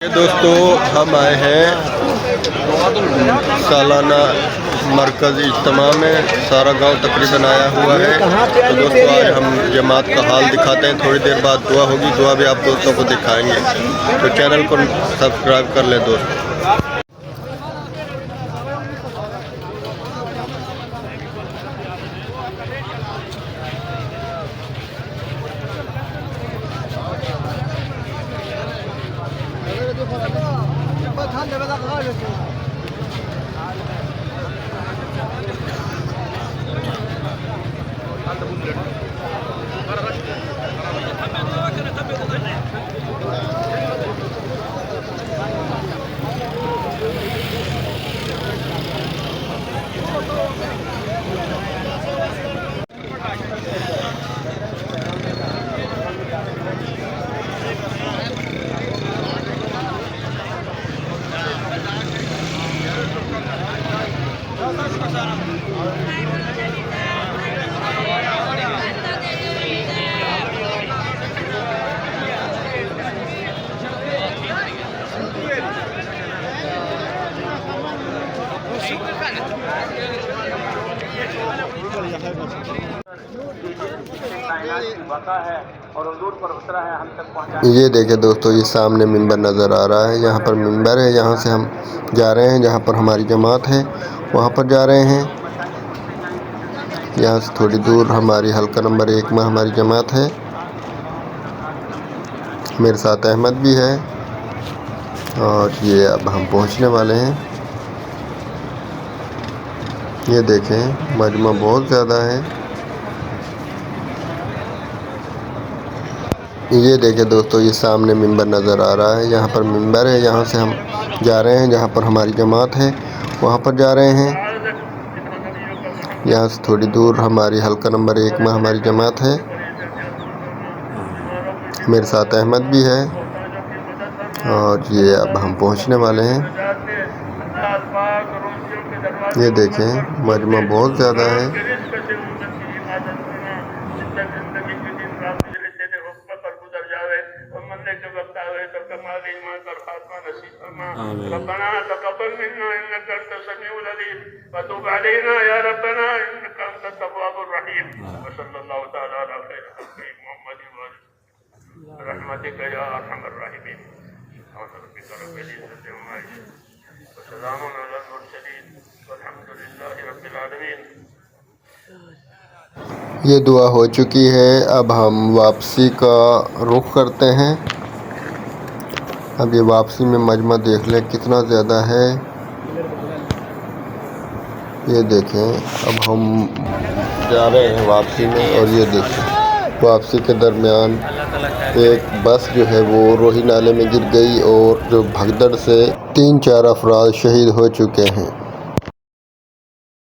दोस्तों हम आए हैं सालाना मरकज़ इज्तिमा में। सारा गांव तकरीबन आया हुआ है। तो दोस्तों आज हम जमात का हाल दिखाते हैं। थोड़ी देर बाद दुआ होगी, दुआ भी आप दोस्तों को दिखाएंगे। तो चैनल को सब्सक्राइब कर लें दोस्तों। ये देखिए दोस्तों, ये सामने मिंबर नज़र आ रहा है। यहाँ पर मिंबर है, यहाँ से हम जा रहे हैं जहाँ पर हमारी जमात है, वहाँ पर जा रहे हैं। यहाँ से थोड़ी दूर हमारी हल्का नंबर 1 में हमारी जमात है। मेरे साथ अहमद भी है और ये अब हम पहुँचने वाले हैं। ये देखें, मजमा बहुत ज़्यादा है। ये देखिए दोस्तों, ये सामने मिंबर नज़र आ रहा है। यहाँ पर मिंबर है, यहाँ से हम जा रहे हैं जहाँ पर हमारी जमात है, वहाँ पर जा रहे हैं। यहाँ से थोड़ी दूर हमारी हल्का नंबर 1 में हमारी जमात है। मेरे साथ अहमद भी है और ये अब हम पहुँचने वाले हैं। ये देखें, मजमा बहुत ज़्यादा है। ربنا تقبل منا انك انت السميع العليم وتب علينا يا ربنا انك انت التواب الرحيم وصلى الله تعالى على خير خلقه محمد برحمتك يا ارحم الراحمين اعوذ بك رب العزه عما يصفون وسلام على المرسلين والحمد لله رب العالمين۔ یہ دعا ہو چکی ہے، اب ہم واپسی کا رخ کرتے ہیں۔ اب یہ واپسی میں مجمع دیکھ لیں کتنا زیادہ ہے۔ یہ دیکھیں، اب ہم جا رہے ہیں واپسی میں اور یہ دیکھیں واپسی کے درمیان ایک بس جو ہے وہ روہی نالے میں گر گئی اور جو بھگدڑ سے 3-4 افراد شہید ہو چکے ہیں۔